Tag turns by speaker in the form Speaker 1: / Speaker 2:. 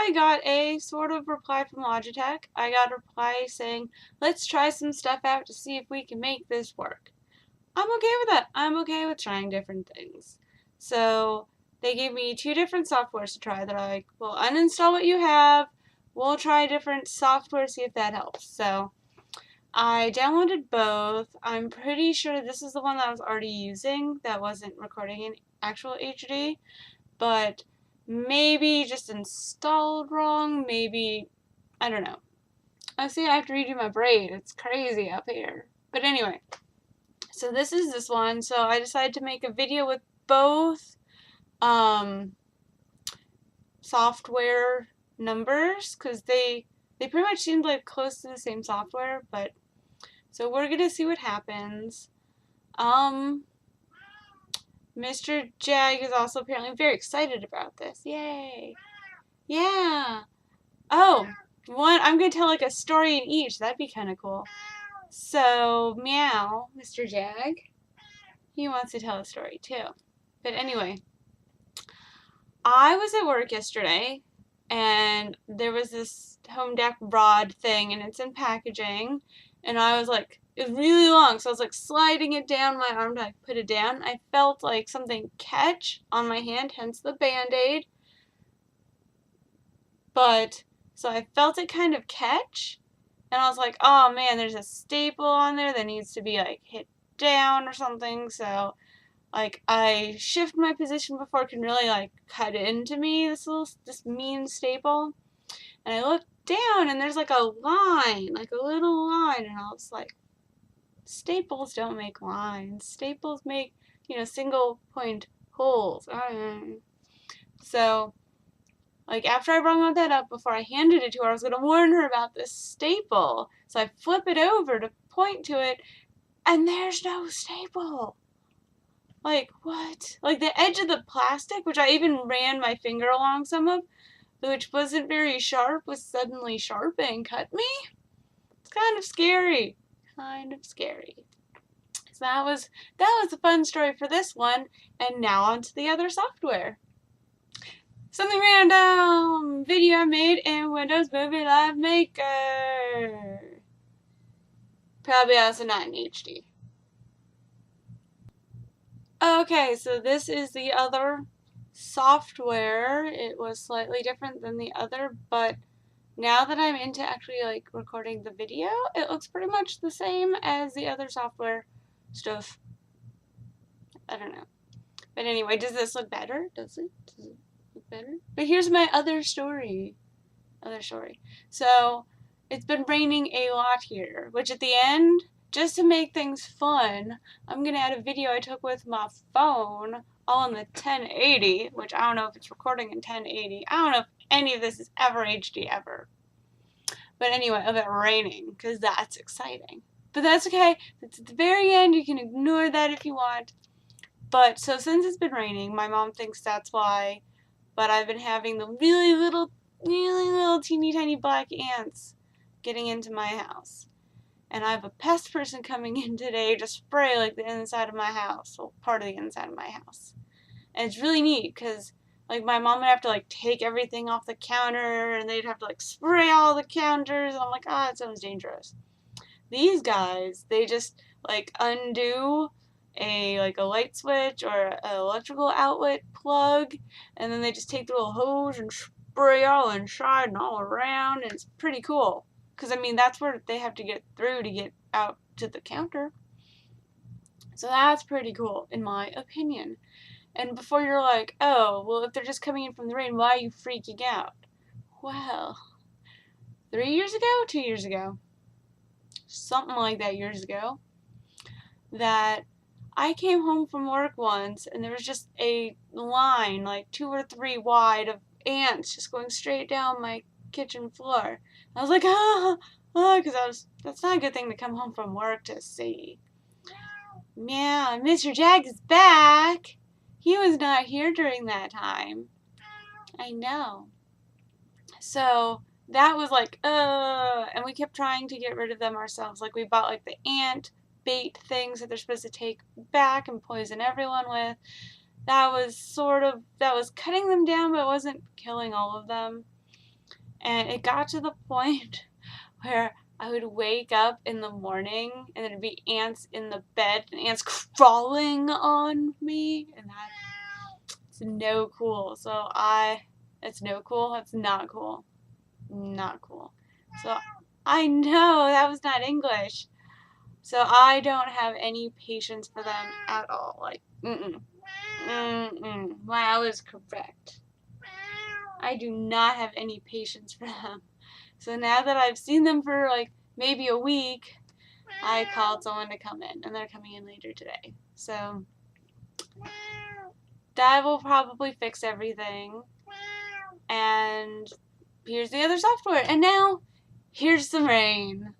Speaker 1: I got a sort of reply from Logitech. I got a reply saying, let's try some stuff out to see if we can make this work. I'm okay with that. I'm okay with trying different things. So they gave me 2 different softwares to try. They're like, well, uninstall what you have. We'll try different software, see if that helps. So I downloaded both. I'm pretty sure this is the one that I was already using that wasn't recording in actual HD, but maybe just installed wrong, maybe, I don't know. I see I have to redo my braid. It's crazy up here. But anyway, so this is this one. So I decided to make a video with both software numbers because they pretty much seemed like close to the same software, but so we're gonna see what happens. Mr. Jag is also apparently very excited about this. Yay! Yeah. Oh, I'm gonna tell like a story in each. That'd be kind of cool. So, meow, Mr. Jag. He wants to tell a story too. But anyway, I was at work yesterday and there was this home deck rod thing and it's in packaging and I was like, it was really long, so I was like sliding it down my arm to like put it down. I felt like something catch on my hand, hence the band-aid. But so I felt it kind of catch and I was like, oh man, there's a staple on there that needs to be like hit down or something. So like I shift my position before it can really like cut into me, this mean staple. And I looked down and there's like a line, like a little line, and I was like, staples don't make lines. Staples make, single point holes. So like after I brung that up, before I handed it to her, I was gonna warn her about this staple. So I flip it over to point to it, and there's no staple. Like, what? Like, the edge of the plastic, which I even ran my finger along some of, which wasn't very sharp, was suddenly sharp and cut me? It's kind of scary. Kind of scary. So that was a fun story for this one, and now on to the other software. Something random! Video I made in Windows Movie Live Maker. Probably also not in HD. Okay, so this is the other software. It was slightly different than the other, but now that I'm into actually like recording the video, it looks pretty much the same as the other software stuff. I don't know. But anyway, does this look better? Does it look better? But here's my other story. So it's been raining a lot here, which at the end, just to make things fun, I'm going to add a video I took with my phone, all in the 1080, which I don't know if it's recording in 1080. I don't know if any of this is ever HD ever. But anyway, of it raining, because that's exciting. But that's okay. It's at the very end. You can ignore that if you want. But so since it's been raining, my mom thinks that's why, but I've been having the really little teeny tiny black ants getting into my house. And I have a pest person coming in today to spray like the inside of my house, well, part of the inside of my house. And it's really neat because like my mom would have to like take everything off the counter and they'd have to like spray all the counters, and I'm like, it sounds dangerous. These guys, they just like undo a light switch or an electrical outlet plug, and then they just take the little hose and spray all inside and all around, and it's pretty cool. Because, I mean, that's where they have to get through to get out to the counter. So that's pretty cool, in my opinion. And before you're like, oh, well, if they're just coming in from the rain, why are you freaking out? Well, 3 years ago? 2 years ago? Something like that, years ago. That I came home from work once, and there was just a line, like 2 or 3 wide, of ants just going straight down my kitchen floor. I was like, because that's not a good thing to come home from work to see. Meow, Mr. Jag is back. He was not here during that time. I know. So that was like, and we kept trying to get rid of them ourselves. Like we bought like the ant bait things that they're supposed to take back and poison everyone with. That was cutting them down, but it wasn't killing all of them. And it got to the point where I would wake up in the morning and there'd be ants in the bed and ants crawling on me, and that's no cool. It's no cool. It's not cool. Not cool. So I know that was not English. So I don't have any patience for them at all. Like, Well, I was correct. I do not have any patience for them. So now that I've seen them for like maybe a week, I called someone to come in, and they're coming in later today. So that will probably fix everything. And here's the other software. And now, here's some rain.